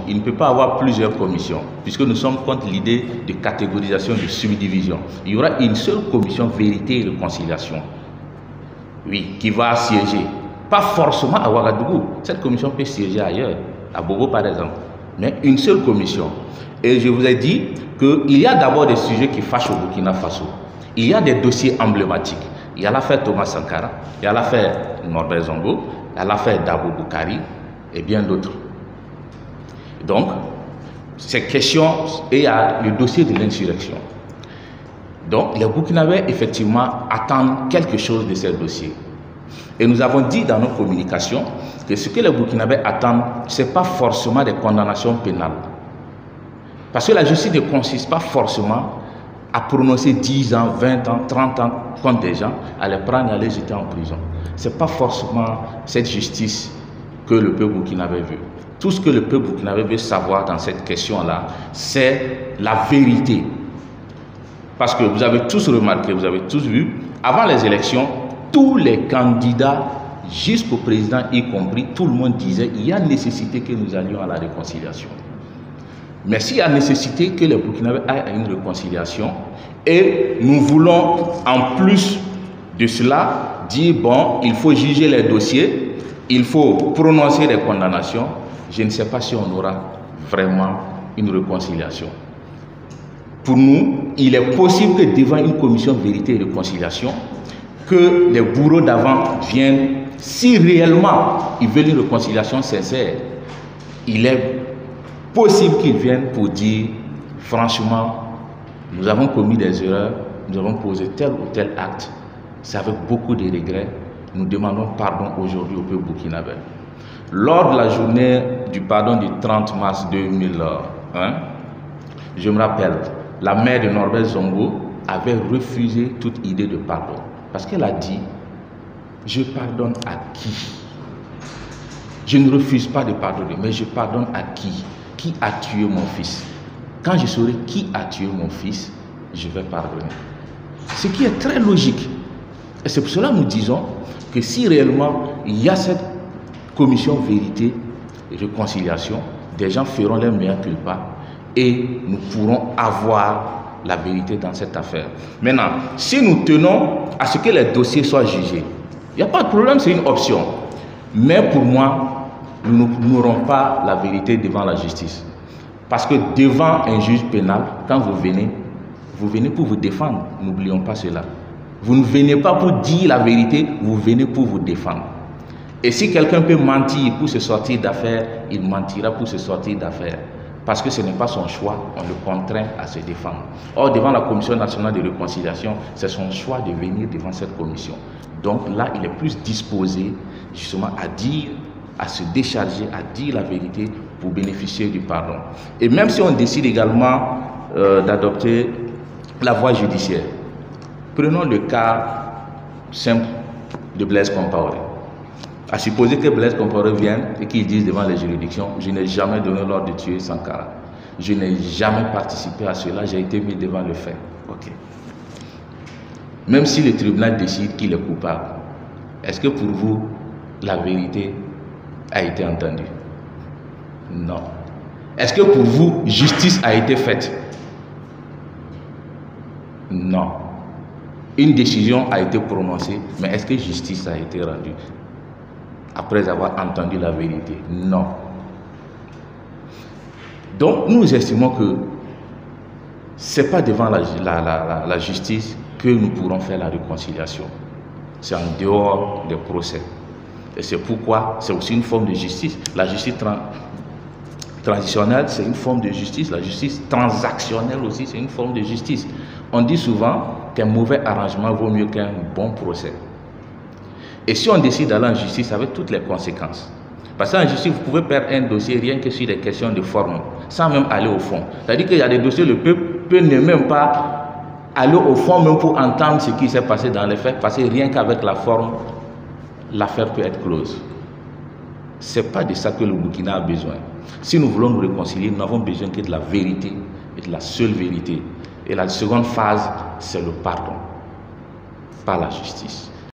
il ne peut pas avoir plusieurs commissions, puisque nous sommes contre l'idée de catégorisation, de subdivision. Il y aura une seule commission vérité et réconciliation, oui, qui va siéger. Pas forcément à Ouagadougou, cette commission peut siéger ailleurs, à Bobo par exemple, mais une seule commission. Et je vous ai dit qu'il y a d'abord des sujets qui fâchent au Burkina Faso. Il y a des dossiers emblématiques. Il y a l'affaire Thomas Sankara, il y a l'affaire Norbert Zongo, il y a l'affaire Dabo Boukari et bien d'autres. Donc, ces questions, et il y a le dossier de l'insurrection. Donc, les Burkinabés, effectivement, attendent quelque chose de ces dossiers. Et nous avons dit dans nos communications que ce que les Burkinabés attendent, ce n'est pas forcément des condamnations pénales. Parce que la justice ne consiste pas forcément à prononcer 10 ans, 20 ans, 30 ans contre des gens, à les prendre et à les jeter en prison. Ce n'est pas forcément cette justice que le peuple burkinabé veut. Tout ce que le peuple burkinabé veut savoir dans cette question-là, c'est la vérité. Parce que vous avez tous remarqué, vous avez tous vu, avant les élections, tous les candidats, jusqu'au président y compris, tout le monde disait qu'il y a nécessité que nous allions à la réconciliation. Mais s'il y a nécessité que les Burkinabés aillent à une réconciliation, et nous voulons en plus de cela dire, bon, il faut juger les dossiers, il faut prononcer des condamnations, je ne sais pas si on aura vraiment une réconciliation. Pour nous, il est possible que devant une commission vérité et réconciliation, que les bourreaux d'avant viennent, si réellement ils veulent une réconciliation sincère, il est possible qu'ils viennent pour dire, franchement, nous avons commis des erreurs, nous avons posé tel ou tel acte, c'est avec beaucoup de regrets, nous demandons pardon aujourd'hui au peuple burkinabé. Lors de la journée du pardon du 30 mars 2001, je me rappelle, la mère de Norbert Zongo avait refusé toute idée de pardon. Parce qu'elle a dit, je pardonne à qui? Je ne refuse pas de pardonner, mais je pardonne à qui? Qui a tué mon fils? Quand je saurai qui a tué mon fils, je vais pardonner. Ce qui est très logique. Et c'est pour cela que nous disons que si réellement il y a cette commission vérité et réconciliation, des gens feront leur meilleur culpa et nous pourrons avoir la vérité dans cette affaire. Maintenant, si nous tenons à ce que les dossiers soient jugés, il n'y a pas de problème, c'est une option. Mais pour moi, nous n'aurons pas la vérité devant la justice. Parce que devant un juge pénal, quand vous venez pour vous défendre. N'oublions pas cela. Vous ne venez pas pour dire la vérité, vous venez pour vous défendre. Et si quelqu'un peut mentir pour se sortir d'affaires, il mentira pour se sortir d'affaires. Parce que ce n'est pas son choix, on le contraint à se défendre. Or, devant la Commission nationale de réconciliation, c'est son choix de venir devant cette commission. Donc là, il est plus disposé justement à dire, à se décharger, à dire la vérité pour bénéficier du pardon. Et même si on décide également d'adopter la voie judiciaire, prenons le cas simple de Blaise Compaoré. À supposer que Blaise Compaoré vienne et qu'il dise devant les juridictions, je n'ai jamais donné l'ordre de tuer Sankara. Je n'ai jamais participé à cela, j'ai été mis devant le fait. Ok. Même si le tribunal décide qu'il est coupable, est-ce que pour vous, la vérité a été entendue? Non. Est-ce que pour vous, justice a été faite? Non. Une décision a été prononcée, mais est-ce que justice a été rendue après avoir entendu la vérité? Non. Donc, nous estimons que ce n'est pas devant la justice que nous pourrons faire la réconciliation. C'est en dehors des procès. Et c'est pourquoi c'est aussi une forme de justice. La justice transitionnelle, c'est une forme de justice. La justice transactionnelle aussi, c'est une forme de justice. On dit souvent qu'un mauvais arrangement vaut mieux qu'un bon procès. Et si on décide d'aller en justice avec toutes les conséquences, parce qu'en justice, vous pouvez perdre un dossier rien que sur des questions de forme, sans même aller au fond. C'est-à-dire qu'il y a des dossiers, le peuple peut ne même pas aller au fond, même pour entendre ce qui s'est passé dans les faits, parce que rien qu'avec la forme, l'affaire peut être close. Ce n'est pas de ça que le Burkina a besoin. Si nous voulons nous réconcilier, nous n'avons besoin que de la vérité et de la seule vérité. Et la seconde phase, c'est le pardon, pas la justice.